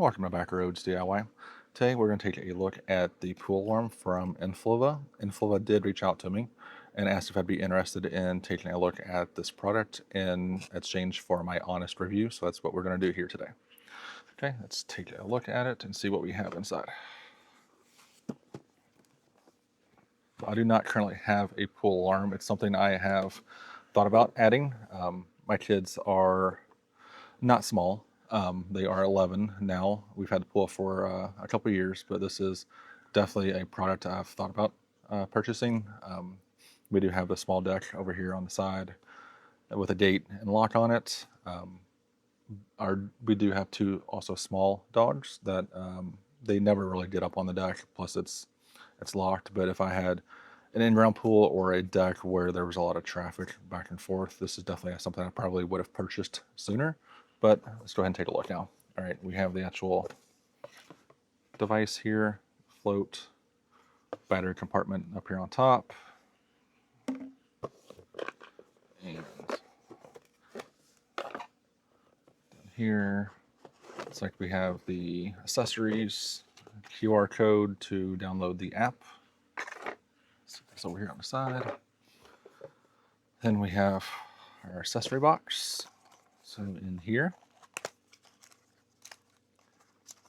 Welcome to Backroads DIY. Today we're going to take a look at the pool alarm from Inflva. Inflva did reach out to me and asked if I'd be interested in taking a look at this product in exchange for my honest review. So that's what we're going to do here today. Okay, let's take a look at it and see what we have inside. I do not currently have a pool alarm. It's something I have thought about adding. My kids are not small. They are 11 now. We've had the pool for a couple of years, but this is definitely a product I've thought about purchasing. We do have a small deck over here on the side with a gate and lock on it. We do have two also small dogs that they never really get up on the deck. Plus, it's locked. But if I had an in-ground pool or a deck where there was a lot of traffic back and forth, this is definitely something I probably would have purchased sooner. But let's go ahead and take a look now. All right, we have the actual device here, float, battery compartment up here on top. And here, it's like we have the accessories, QR code to download the app. It's over here on the side. Then we have our accessory box. So in here,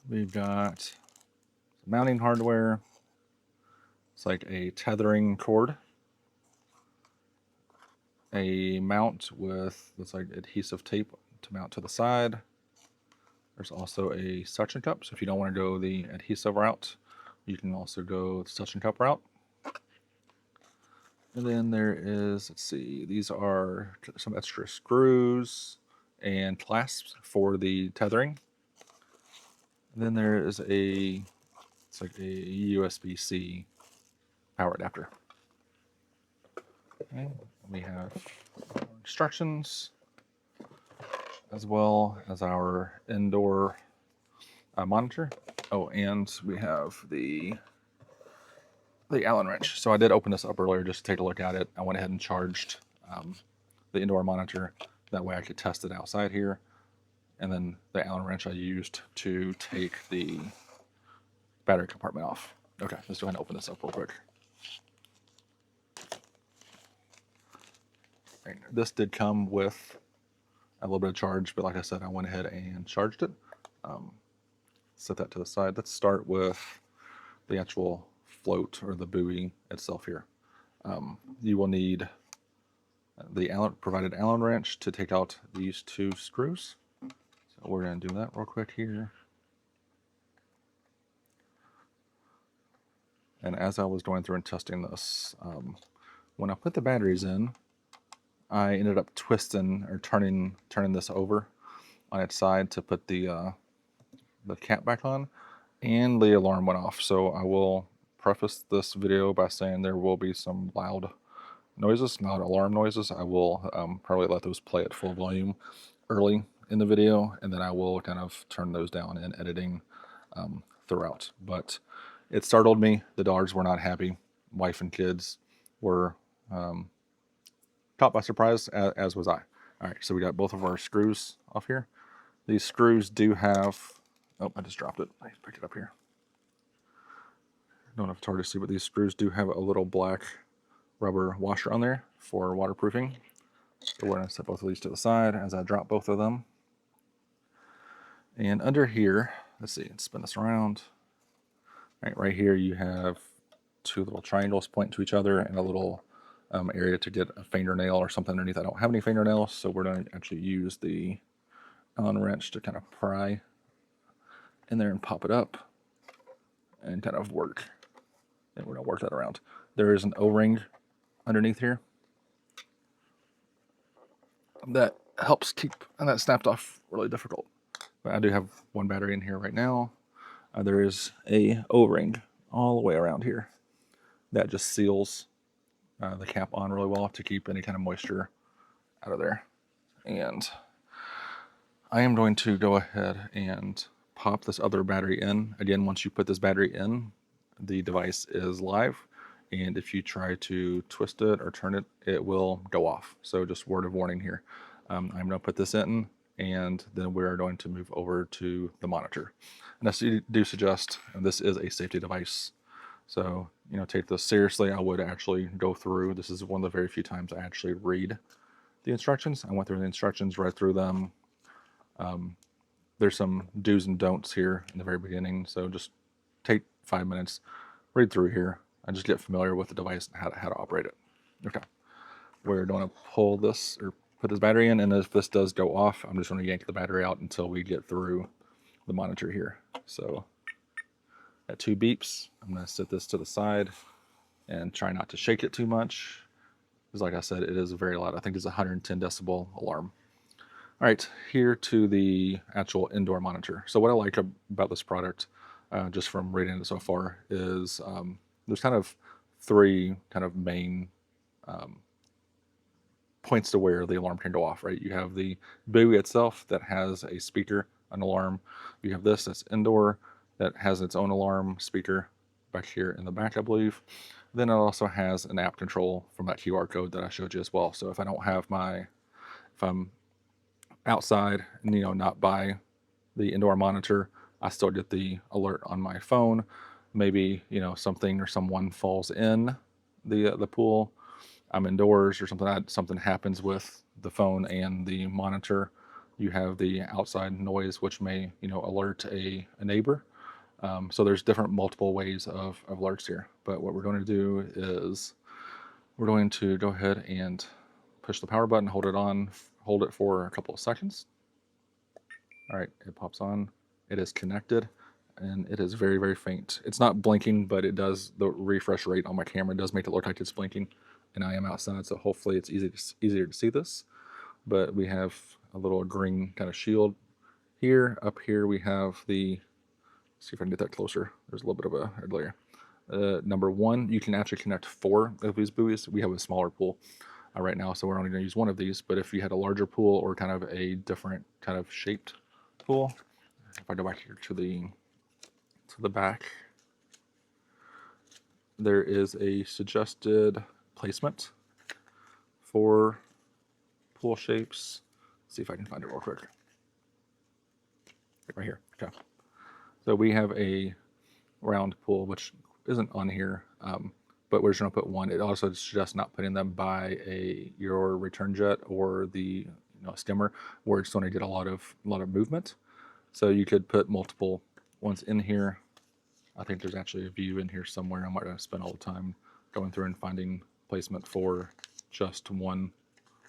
we've got mounting hardware. It's like a tethering cord, a mount with looks like adhesive tape to mount to the side. There's also a suction cup, so if you don't want to go the adhesive route, you can also go the suction cup route. And then there is, let's see, these are some extra screws and clasps for the tethering. And then there is it's like a USB-C power adapter. Okay, we have instructions as well as our indoor monitor. Oh, and we have the Allen wrench. So I did open this up earlier just to take a look at it. I went ahead and charged the indoor monitor. That way I could test it outside here. And then the Allen wrench I used to take the battery compartment off. Okay, let's go ahead and open this up real quick. Right, this did come with a little bit of charge, but like I said, I went ahead and charged it. Set that to the side. Let's start with the actual float or the buoy itself here. You will need the provided Allen wrench to take out these two screws. So we're going to do that real quick here. And as I was going through and testing this, when I put the batteries in, I ended up twisting or turning this over on its side to put the cap back on, and the alarm went off. So I will preface this video by saying there will be some loud noises, not alarm noises. I will probably let those play at full volume early in the video, and then I will kind of turn those down in editing throughout. But it startled me. The dogs were not happy. Wife and kids were caught by surprise, as was I. All right, so we got both of our screws off here. These screws do have, oh, I just dropped it. I picked it up here. Don't know if it's hard to see, but these screws do have a little black rubber washer on there for waterproofing. So we're going to set both of these to the side as I drop both of them. And under here, let's see, spin this around. All right here you have two little triangles pointing to each other and a little area to get a fingernail or something underneath. I don't have any fingernails, so we're going to actually use the Allen wrench to kind of pry in there and pop it up and kind of work. And we're going to work that around. There is an O-ring underneath here that helps keep, and that snapped off really difficult. But I do have one battery in here right now. There is a O-ring all the way around here that just seals the cap on really well to keep any kind of moisture out of there. And I am going to go ahead and pop this other battery in. Again, once you put this battery in, the device is live, and if you try to twist it or turn it, it will go off. So just word of warning here. I'm going to put this in, and then we're going to move over to the monitor. And I do suggest, and this is a safety device, so take this seriously. I would actually go through. This is one of the very few times I actually read the instructions. I went through the instructions, read through them. There's some do's and don'ts here in the very beginning, so just take 5 minutes, read through here, and just get familiar with the device and how to operate it. Okay, we're going to pull this or put this battery in, and if this does go off, I'm just going to yank the battery out until we get through the monitor here. So at 2 beeps, I'm going to set this to the side and try not to shake it too much, because like I said, it is very loud. I think it's a 110 decibel alarm. All right, here to the actual indoor monitor. So what I like about this product, just from reading it so far, is there's kind of 3 kind of main points to where the alarm can go off, right? You have the buoy itself that has a speaker, an alarm. You have this that's indoor that has its own alarm speaker back here in the back, I believe. Then it also has an app control from that QR code that I showed you as well. So if I don't have if I'm outside and not by the indoor monitor, I still get the alert on my phone. Maybe something or someone falls in the pool. I'm indoors or something happens with the phone and the monitor. You have the outside noise, which may alert a neighbor. So there's different multiple ways of alerts here. But what we're going to do is we're going to go ahead and push the power button, hold it for a couple of seconds. All right, it pops on. It is connected, and it is very, very faint. It's not blinking, but it does, the refresh rate on my camera does make it look like it's blinking, and I am outside, so hopefully it's easier to see this. But we have a little green kind of shield here. Up here we have the, see if I can get that closer. There's a little bit of a red layer. Number 1, you can actually connect 4 of these buoys. We have a smaller pool right now, so we're only going to use 1 of these. But if you had a larger pool or kind of a different kind of shaped pool, if I go back here to the back, there is a suggested placement for pool shapes. Let's see if I can find it real quick. Right here. Okay. So we have a round pool, which isn't on here, but we're just going to put 1. It also suggests not putting them by your return jet or the skimmer, where it's going to get a lot of movement. So you could put multiple ones in here. I think there's actually a view in here somewhere. I'm not going to spend all the time going through and finding placement for just one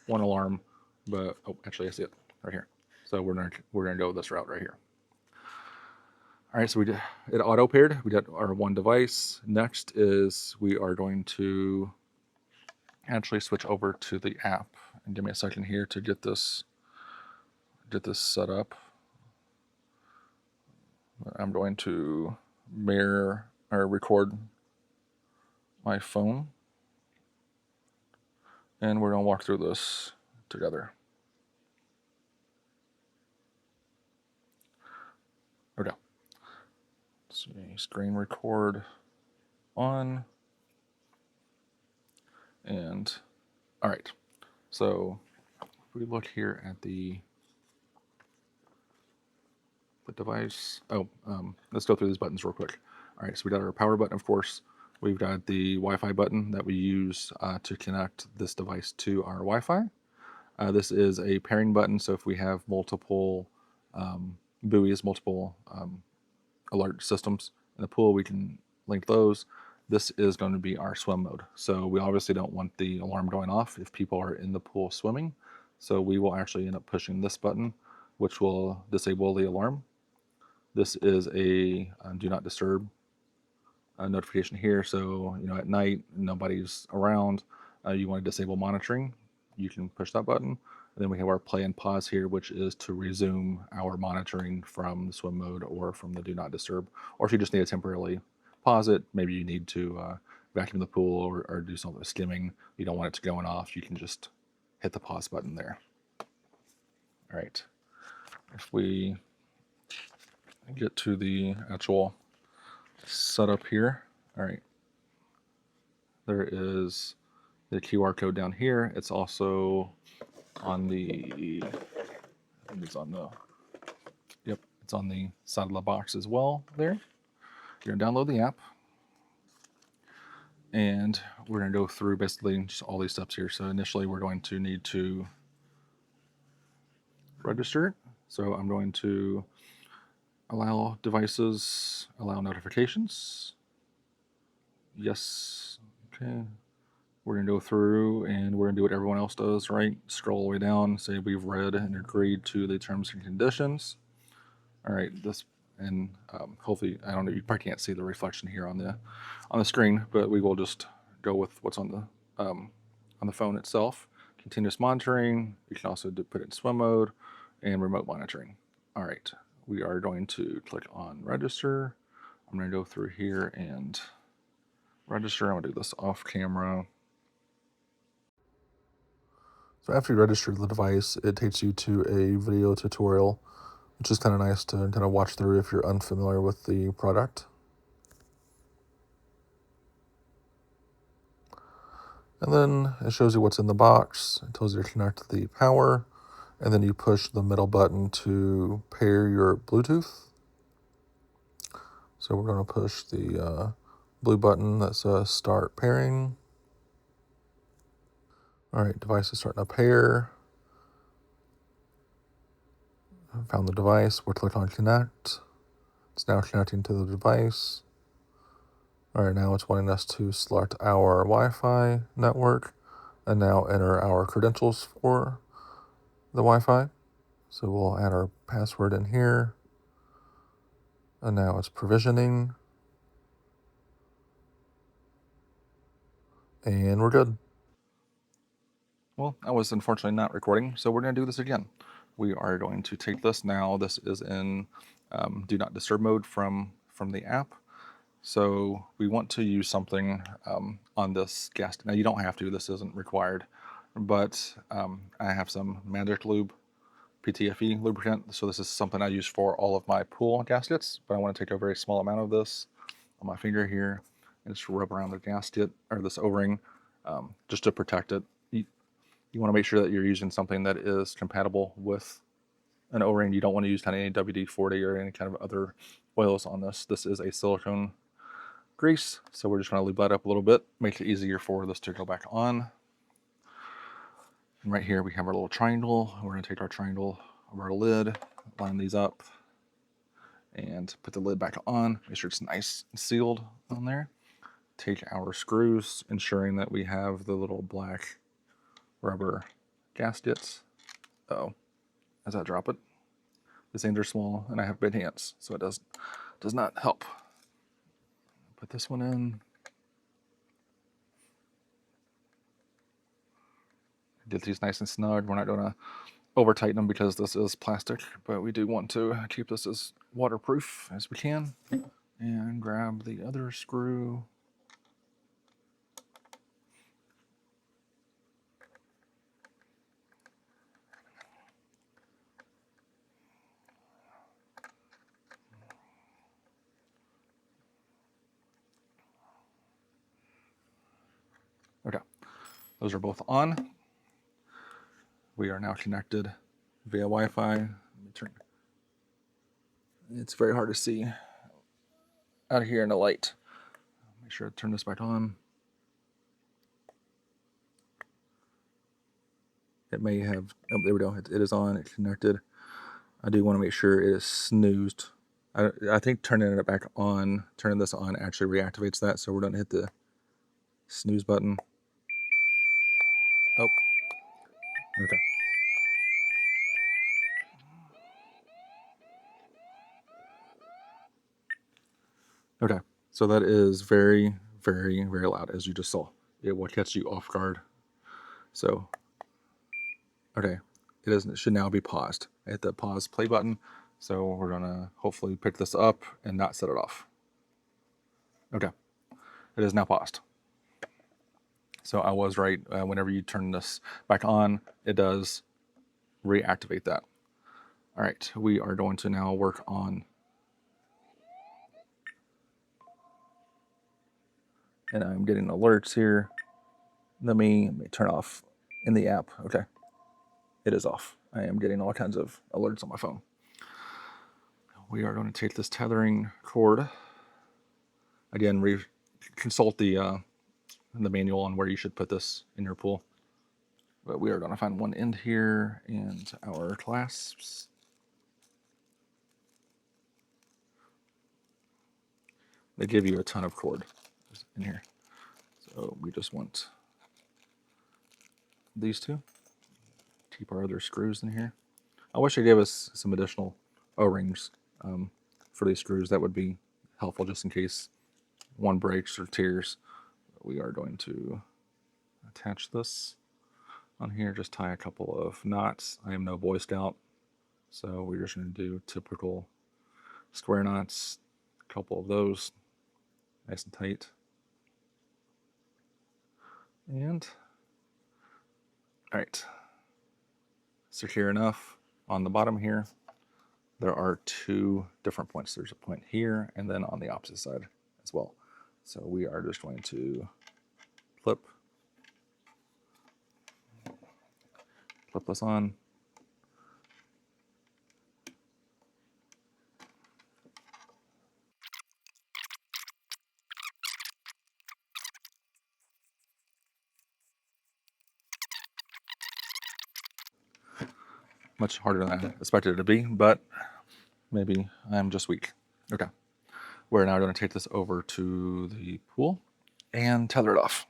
alarm, but actually I see it right here. So we're gonna go this route right here. All right, so it auto paired. We got our 1 device. Next is we are going to actually switch over to the app. And give me a second here to get this set up. I'm going to mirror or record my phone, and we're going to walk through this together. Okay. Let's see, screen record on. And all right, so if we look here at the device, let's go through these buttons real quick. All right, so we got our power button, of course. We've got the Wi-Fi button that we use to connect this device to our Wi-Fi. This is a pairing button, so if we have multiple buoys, multiple alert systems in the pool, we can link those. This is going to be our swim mode. So we obviously don't want the alarm going off if people are in the pool swimming. So we will actually end up pushing this button, which will disable the alarm. This is a do not disturb notification here. So at night, nobody's around, you want to disable monitoring, you can push that button. And then we have our play and pause here, which is to resume our monitoring from the swim mode or from the do not disturb. Or if you just need to temporarily pause it, maybe you need to vacuum the pool or do something with skimming, you don't want it to going off, you can just hit the pause button there. All right, if we get to the actual setup here, all right, there is the QR code down here. It's also on the It's on the, yep, it's on the side of the box as well there. You're gonna download the app, and we're gonna go through basically just all these steps here. So initially we're going to need to register. So I'm going to allow devices, allow notifications. Yes, okay. We're gonna go through and we're gonna do what everyone else does, right? Scroll all the way down, say we've read and agreed to the terms and conditions. All right, this, and hopefully, I don't know, you probably can't see the reflection here on the screen, but we will just go with what's on the phone itself. Continuous monitoring. You can also put it in swim mode and remote monitoring. All right, we are going to click on register. I'm going to go through here and register. I'm going to do this off camera. So after you register the device, it takes you to a video tutorial, which is kind of nice to kind of watch through if you're unfamiliar with the product. And then it shows you what's in the box. It tells you to connect the power, and then you push the middle button to pair your Bluetooth. So we're going to push the blue button that says start pairing. All right, device is starting to pair. I found the device. We'll click on connect. It's now connecting to the device. All right, now it's wanting us to select our Wi-Fi network and now enter our credentials for the Wi-Fi. So we'll add our password in here. And now it's provisioning. And we're good. Well, I was unfortunately not recording, so we're going to do this again. We are going to take this now. This is in do not disturb mode from the app. So we want to use something on this gas. Now you don't have to, this isn't required, but I have some Magic Lube PTFE lubricant. So this is something I use for all of my pool gaskets, but I want to take a very small amount of this on my finger here and just rub around the gasket or this O-ring just to protect it. You want to make sure that you're using something that is compatible with an O-ring. You don't want to use kind of any WD-40 or any kind of other oils on this. This is a silicone grease, so we're just going to lube that up a little bit, make it easier for this to go back on. And right here we have our little triangle. We're going to take our triangle of our lid, line these up, and put the lid back on. Make sure it's nice and sealed on there. Take our screws, ensuring that we have the little black rubber gaskets. Uh-oh, as I drop it. These things are small and I have big hands, so it does not help. Put this one in. Get these nice and snug. We're not going to over tighten them because this is plastic, but we do want to keep this as waterproof as we can. And grab the other screw. Okay, those are both on. We are now connected via Wi-Fi. Let me turn. It's very hard to see out here in the light. Make sure to turn this back on. It may have, oh, there we go. It is on, it's connected. I do want to make sure it is snoozed. I think turning it back on, turning this on actually reactivates that, so we're going to hit the snooze button. Oh, okay. Okay, so that is very, very, very loud, as you just saw. It will catch you off guard. So, okay, it should now be paused. I hit the pause play button, so we're gonna hopefully pick this up and not set it off. Okay, it is now paused. So I was right. Whenever you turn this back on, it does reactivate that. All right, we are going to now work on, and I'm getting alerts here. Let me turn off in the app. Okay, it is off. I am getting all kinds of alerts on my phone. We are going to take this tethering cord. Again, consult the manual on where you should put this in your pool. But we are going to find one end here and our clasps. They give you a ton of cord in here. So we just want these two. Keep our other screws in here. I wish they gave us some additional O-rings for these screws. That would be helpful just in case one breaks or tears. We are going to attach this on here. Just tie a couple of knots. I am no Boy Scout, so we're just going to do typical square knots. A couple of those, nice and tight. And all right, secure enough. On the bottom here, there are two different points. There's a point here and then on the opposite side as well. So we are just going to clip this on. Much harder than I expected it to be, but maybe I'm just weak. Okay. We're now going to take this over to the pool and tether it off.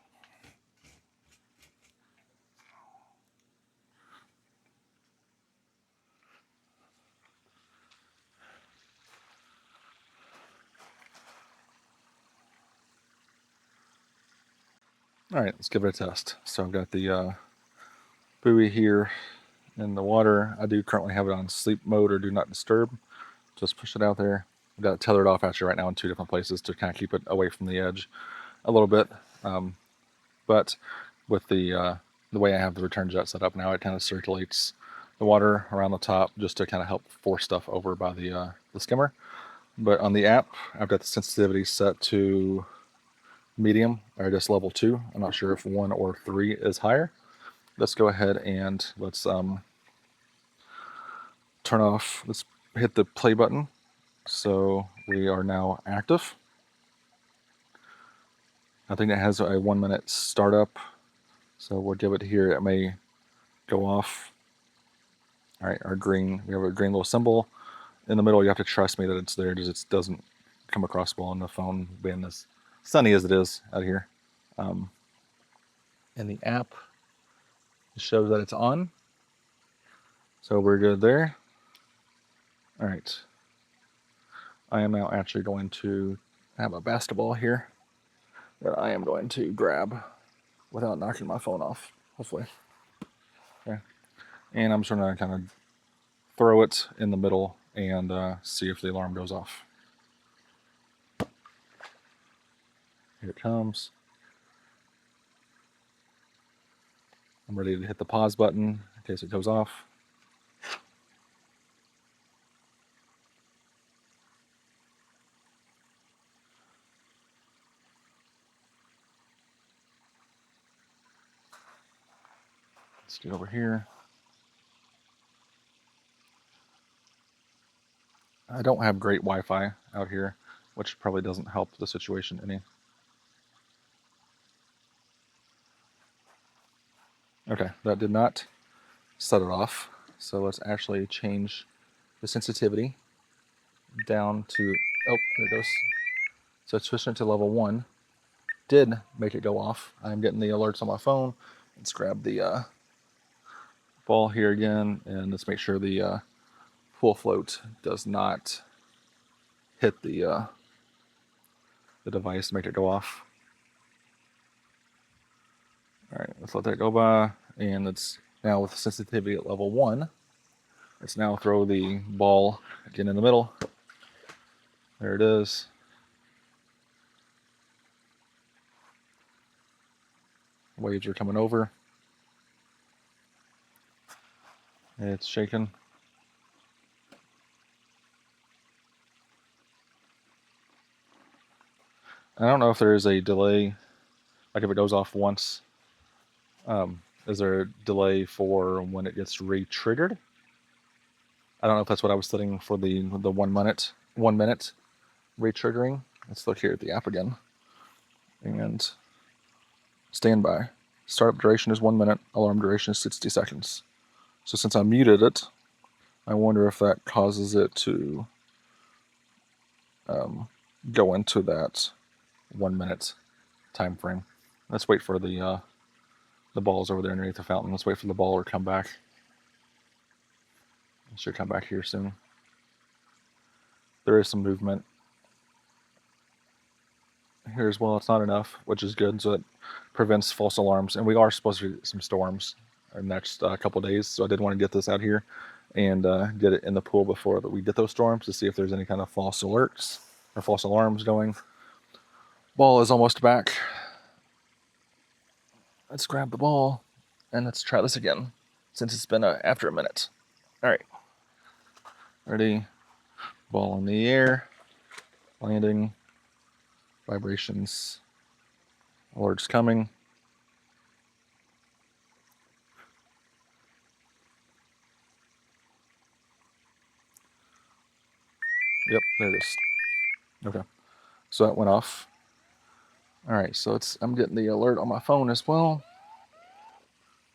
All right, let's give it a test. So I've got the buoy here in the water. I do currently have it on sleep mode or do not disturb. Just push it out there. I've got it tethered off actually right now in two different places to kind of keep it away from the edge a little bit. But with the way I have the return jet set up now, it kind of circulates the water around the top just to kind of help force stuff over by the skimmer. But on the app, I've got the sensitivity set to medium, or just level 2. I'm not sure if 1 or 3 is higher. Let's go ahead and let's turn off, let's hit the play button. So we are now active. I think it has a 1-minute startup. So we'll give it here. It may go off. All right, our green, we have a green little symbol in the middle. You have to trust me that it's there because it doesn't come across well on the phone being as sunny as it is out here. In the app, it shows that it's on. So we're good there. All right. I am now actually going to have a basketball here that I am going to grab without knocking my phone off, hopefully. Okay. And I'm just going to kind of throw it in the middle and see if the alarm goes off. Here it comes. I'm ready to hit the pause button in case it goes off. Let's get over here. I don't have great Wi-Fi out here, which probably doesn't help the situation any. Okay, that did not set it off. So let's actually change the sensitivity down to, oh, there it goes. So switching it to level 1 did make it go off. I'm getting the alerts on my phone. Let's grab the ball here again, and let's make sure the pool float does not hit the device to make it go off. All right, let's let that go by, and let's now with sensitivity at level 1, let's now throw the ball again in the middle. There it is. Waves are coming over. It's shaking. I don't know if there is a delay, like if it goes off once, is there a delay for when it gets re-triggered? I don't know if that's what I was setting for the 1 minute re-triggering. Let's look here at the app again. And standby. Startup duration is 1 minute. Alarm duration is 60 seconds. So since I muted it, I wonder if that causes it to go into that 1 minute time frame. Let's wait for the balls over there underneath the fountain. Let's wait for the ball to come back. It should come back here soon. There is some movement here as well. It's not enough, which is good, so it prevents false alarms. And we are supposed to get some storms in the next couple days, so I did want to get this out here and get it in the pool before that we get those storms to see if there's any kind of false alerts or false alarms going. Ball is almost back. Let's grab the ball and let's try this again since it's been after a minute. All right, ready? Ball in the air, landing, vibrations, alerts coming. Yep, there it is. Okay, so that went off. All right, so I'm getting the alert on my phone as well.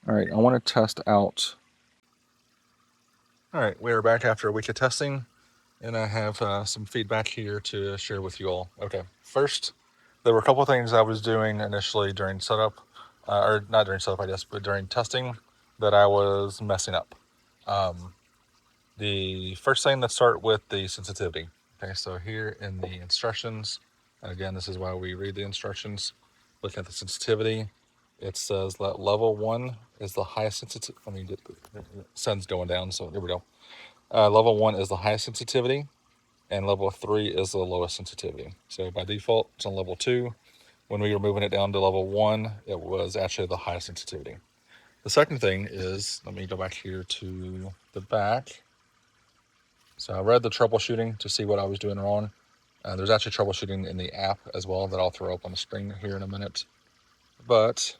All right, I want to test out. All right, we are back after a week of testing, and I have some feedback here to share with you all. Okay, first, there were a couple of things I was doing initially during setup, or not during setup, I guess, but during testing that I was messing up. The first thing, let's start with the sensitivity. Okay, so here in the instructions, again, this is why we read the instructions. Looking at the sensitivity, it says that level 1 is the highest sensitivity. Let me get the sun's going down, so here we go. Level 1 is the highest sensitivity, and level 3 is the lowest sensitivity. So by default, it's on level 2. When we were moving it down to level 1, it was actually the highest sensitivity. The second thing is, let me go back here to the back. So I read the troubleshooting to see what I was doing wrong. There's actually troubleshooting in the app as well that I'll throw up on the screen here in a minute. But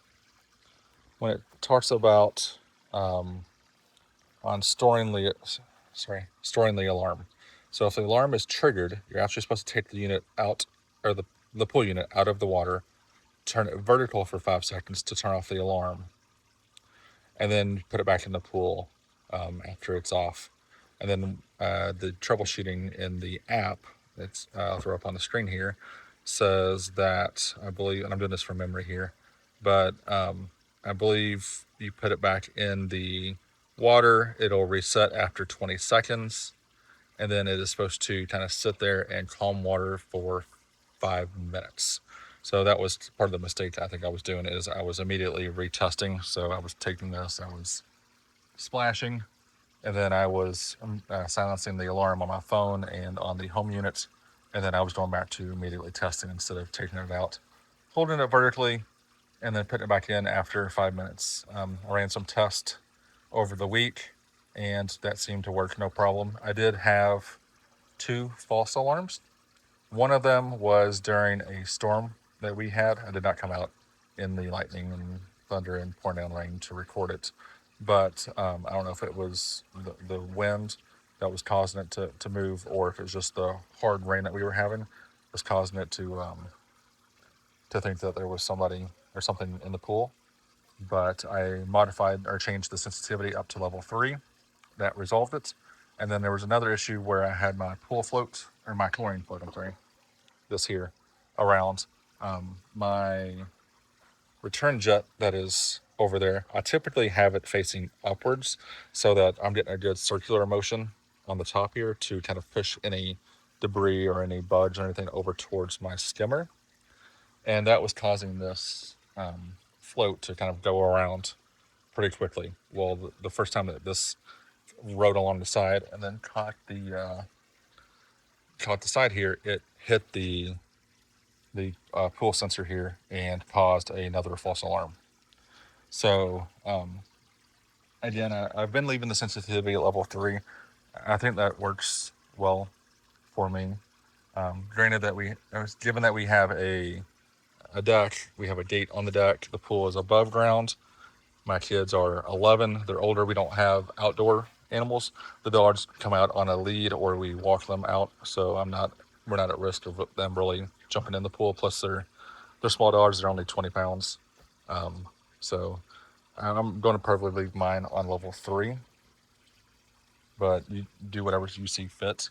when it talks about on storing the alarm. So if the alarm is triggered, you're actually supposed to take the unit out, or the pool unit out of the water, turn it vertical for 5 seconds to turn off the alarm, and then put it back in the pool after it's off. And then the troubleshooting in the app, that's I'll throw up on the screen here, says that, I believe, and I'm doing this from memory here, but I believe you put it back in the water, it'll reset after 20 seconds, and then it is supposed to kind of sit there in calm water for 5 minutes. So that was part of the mistake I think I was doing, is I was immediately retesting. So I was taking this, I was splashing, and then I was silencing the alarm on my phone and on the home unit, and then I was going back to immediately testing instead of taking it out, holding it vertically, and then putting it back in after 5 minutes. I ran some tests over the week, and that seemed to work no problem. I did have 2 false alarms. One of them was during a storm that we had. I did not come out in the lightning and thunder and pouring down rain to record it, but I don't know if it was the wind that was causing it to move, or if it was just the hard rain that we were having was causing it to think that there was somebody or something in the pool. But I modified or changed the sensitivity up to level 3. That resolved it. And then there was another issue where I had my pool float, or my chlorine float, I'm sorry, this here, around my return jet that is over there. I typically have it facing upwards so that I'm getting a good circular motion on the top here to kind of push any debris or any budge or anything over towards my skimmer. And that was causing this float to kind of go around pretty quickly. Well, the first time that this rode along the side and then caught the side here, it hit the pool sensor here and caused another false alarm. So again, I've been leaving the sensitivity at level 3. I think that works well for me. Granted that given that we have a deck, we have a gate on the deck, the pool is above ground. My kids are 11, they're older, we don't have outdoor animals, the dogs come out on a lead or we walk them out. So we're not at risk of them really jumping in the pool. Plus they're small dogs. They're only 20 pounds. So I'm going to probably leave mine on level 3, but you do whatever you see fit.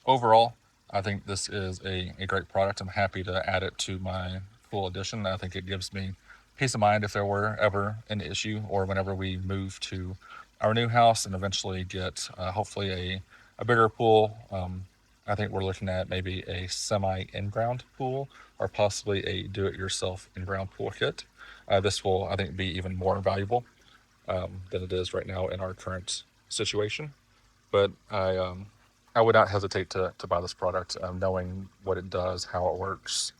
Overall, I think this is a great product. I'm happy to add it to my full edition. I think it gives me peace of mind if there were ever an issue or whenever we move to our new house and eventually get hopefully a bigger pool. I think we're looking at maybe a semi in-ground pool or possibly a do-it-yourself in-ground pool kit. This will, I think, be even more valuable than it is right now in our current situation. But I would not hesitate to buy this product, knowing what it does, how it works.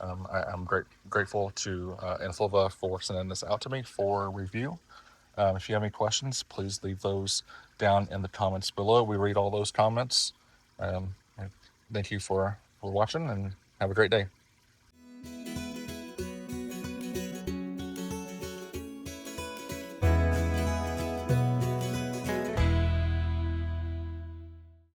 I'm grateful to Inflva for sending this out to me for review. If you have any questions, please leave those down in the comments below. We read all those comments. Thank you for watching and have a great day.